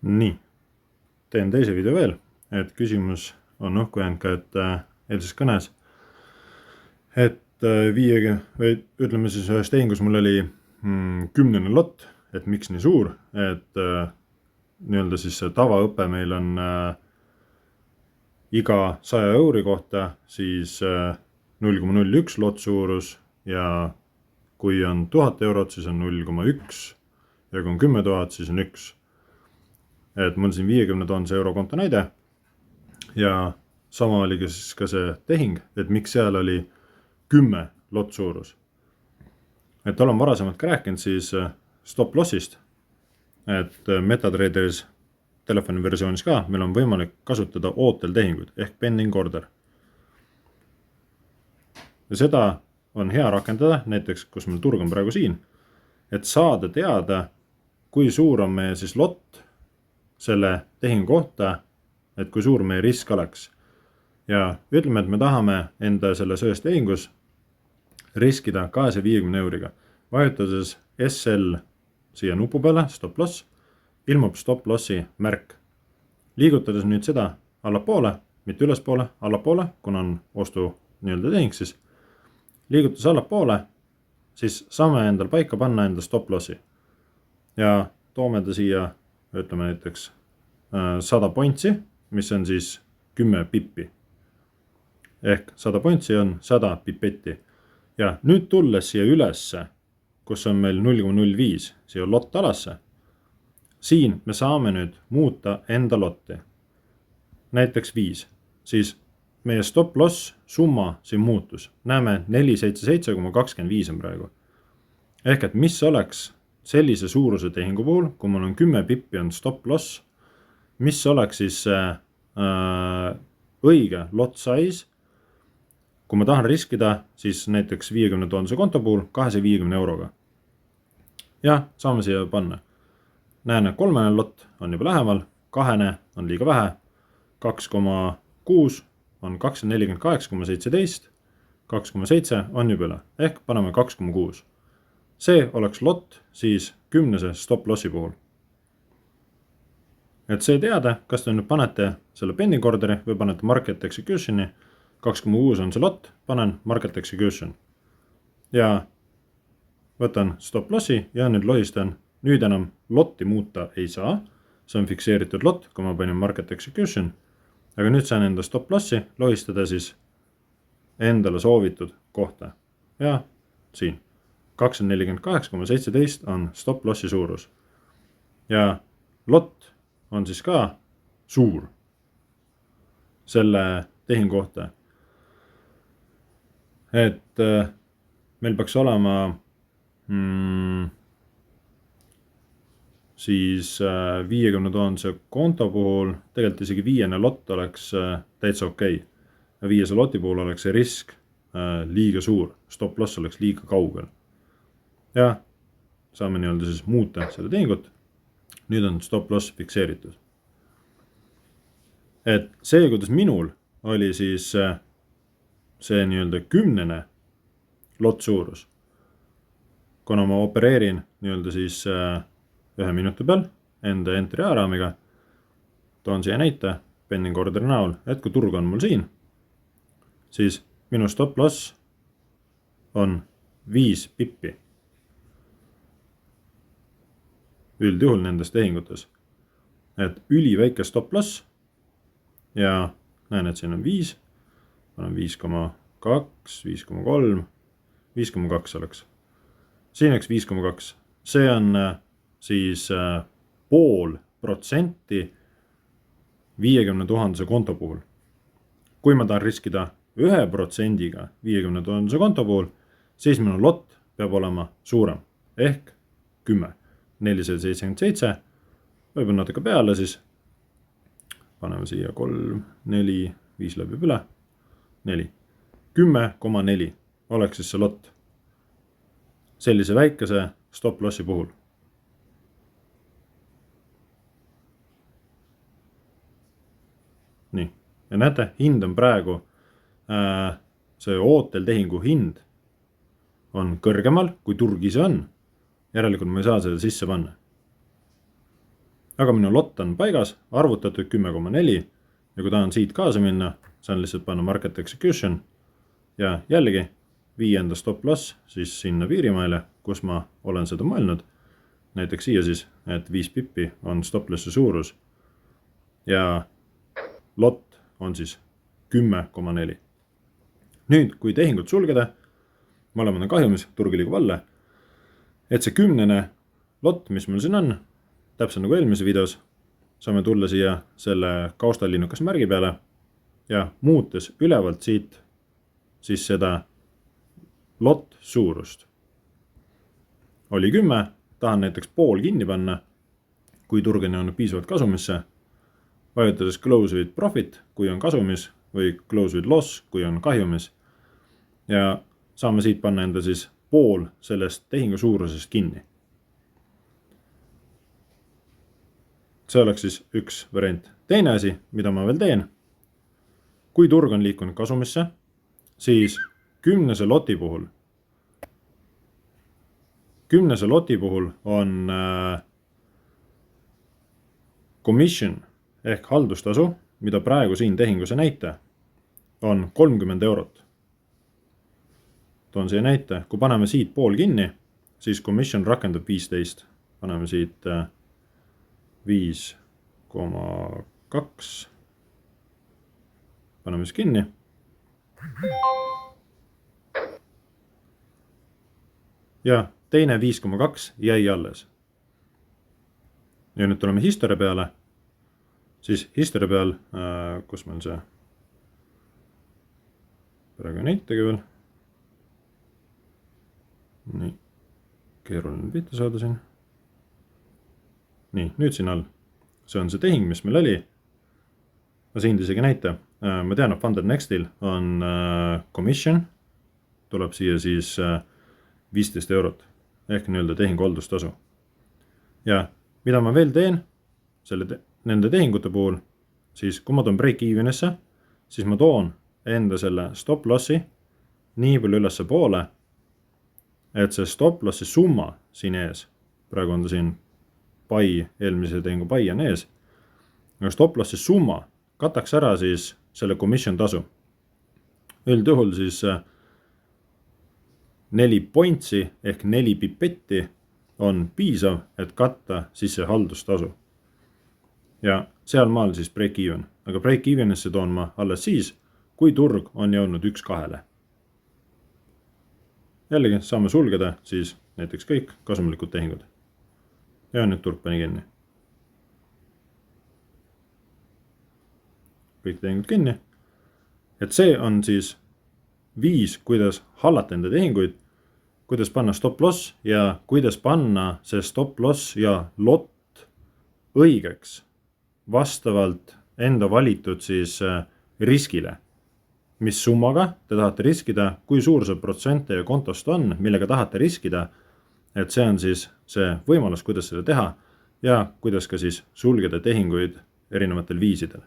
Nii, teen teise video veel, et küsimus on õhku jäänud ka, et eelses kõnes, et ütleme siis ühes tehingus mul oli 10. lott, et miks nii suur, et nii-öelda siis tavaõpe meil on iga 100 euri kohta siis 0,01 lott suurus ja kui on 1000 eurot, siis on 0,1 ja kui on 10 000, siis on 1. Et mul siin 50 000 euro konto näide ja sama oli siis ka see tehing, et miks seal oli 10 lott suurus. Et olen varasemalt ka rääkinud siis stop lossist, et MetaTraderis telefoni versioonis ka meil on võimalik kasutada ootel tehinguid ehk pending order. Ja seda on hea rakendada, näiteks kus meil turg on praegu siin, et saada teada, kui suur on meie siis lott selle tehingu kohta, et kui suur meie risk oleks. Ja ütleme, et me tahame enda selles ühes tehingus riskida 250 euriga. Vajutades SL siia nupu peale, stop loss, ilmub stop lossi märk. Liigutades nüüd seda allapoole, mitte ülespoole, allapoole, kuna on ostu nii-öelda tehing siis, liigutas allapoole, siis saame endal paika panna enda stop lossi. Ja toome ta siia, ütleme näiteks 100 pointsi, mis on siis 10 pippi. Ehk 100 pointsi on 100 pipetti. Ja nüüd tulles siia ülesse, kus on meil 0,05, siia lott alasse, siin me saame nüüd muuta enda lotti. Näiteks 5, siis meie stop loss summa siin muutus. Näeme 477,25 on praegu. Ehk et mis oleks sellise suuruse tehingu puhul, kui mul on 10 pippi on stop loss, mis oleks siis õige lot size, kui ma tahan riskida siis näiteks 50 000 konto puhul 250 euroga. Ja saame siia panna. Näen, et 3. lott on juba lähemal, 2. on liiga vähe, 2,6 on 248,17, 2,7 on juba üle, ehk paneme 2,6. See oleks lott siis 10. stop lossi puhul. Et see teada, kas te nüüd panete selle pending orderi või panete market executioni, 2,6 on see lott, panen market execution. Ja võtan stop lossi ja nüüd lohistan. Nüüd enam lotti muuta ei saa. See on fikseeritud lott, kui ma panin market execution. Aga nüüd saan enda stop lossi lohistada siis endale soovitud kohta. Ja siin 248,17 on stop lossi suurus. Ja lott on siis ka suur selle tehingu kohta. Et meil peaks olema siis 50 000 konto puhul, tegelikult isegi 5. lott oleks täitsa okei. Ja 5. loti puhul oleks see risk liiga suur, stop loss oleks liiga kaugel. Ja saame nii-öelda siis muuta seda tehingut. Nüüd on stop loss fikseeritud. Et see, kuidas minul oli siis see nii-öelda 10. lott suurus, kuna ma opereerin nii-öelda siis 1 minuti peal enda entry A-raamiga, toon siia näite pending order näol, et kui turg on mul siin, siis minu stop loss on 5 pippi. Üldjuhul nendes tehingutes. Et üliväike stop loss ja näen, et siin on 5, panen 5,2, 5,3, 5,2 oleks. Siin oleks 5,2. See on siis 0,5% 50 000 konto puhul. Kui ma tahan riskida 1%-ga 50 000 konto puhul, siis minu lott peab olema suurem ehk 10. 477, võib-olla natuke peale siis. Paneme siia 3, 4, 5 läbib üle, 4. 10,4 oleks siis see lott. Sellise väikese stop lossi puhul. Nii, ja näete, hind on praegu, see ootel tehingu hind on kõrgemal, kui turg ise on. Järelikult ma ei saa seda sisse panna. aga minu lott on paigas, arvutatud 10,4 ja kui tahan siit kaasa minna, saan lihtsalt panna market execution ja jällegi vii enda stop loss siis sinna piirimaile, kus ma olen seda mõelnud. Näiteks siia siis, et 5 pippi on stop lossi suurus ja lott on siis 10,4. Nüüd, kui tehingut sulgeda, mõlemad on kahjumis, turg liigub alla, et see 10. lott, mis mul siin on, täpselt nagu eelmise videos, saame tulla siia selle kaustallinnukas märgi peale ja muutes ülevalt siit siis seda lott suurust. Oli 10, tahan näiteks pool kinni panna, kui turg on jõudnud piisavalt kasumisse, vajutades close with profit, kui on kasumis, või close with loss, kui on kahjumis. Ja saame siit panna enda siis pool sellest tehingu suurusest kinni. See oleks siis üks variant. Teine asi, mida ma veel teen, kui turg on liikunud kasumisse, siis 10. loti puhul on commission ehk haldustasu, mida praegu siin tehinguse näite, on 30 eurot. Toon siia näite, kui paneme siit pool kinni, siis commission rakendab 15. Paneme siit 5,2. Paneme siis kinni. Ja teine 5,2 jäi alles. Ja nüüd tuleme history peale. Siis history peal, kus meil see praegu näitegi veel. Nii, keeruline pihta saada siin. Nii, nüüd siin all. See on see tehing, mis meil oli. Ma siin isegi näite. Ma tean, et Funded Nextil on commission. Tuleb siia siis 15 eurot. Ehk nii-öelda tehingu haldustasu. Ja mida ma veel teen nende tehingute puhul, siis kui ma toon break-evenisse, siis ma toon enda selle stop lossi nii palju ülesse poole, et see stop lossi summa siin ees, praegu on ta siin pai, eelmise tehingu pai on ees, aga stop lossi summa kataks ära siis selle commission tasu. Üldjuhul siis 4 pointsi ehk 4 pipetti on piisav, et katta siis see haldustasu. Ja seal maal siis break-even, aga break-evenisse toon ma alles siis, kui turg on jõudnud 1-2. Jällegi saame sulgeda siis näiteks kõik kasumlikud tehingud. Ja nüüd turg pani kinni. Kõik tehingud kinni. Et see on siis viis, kuidas hallata enda tehinguid, kuidas panna stop loss ja kuidas panna see stop loss ja lott õigeks vastavalt enda valitud siis riskile. Mis summaga te tahate riskida, kui suur see protsent teie kontost on, millega tahate riskida, et see on siis see võimalus, kuidas seda teha ja kuidas ka siis sulgeda tehinguid erinevatel viisidel.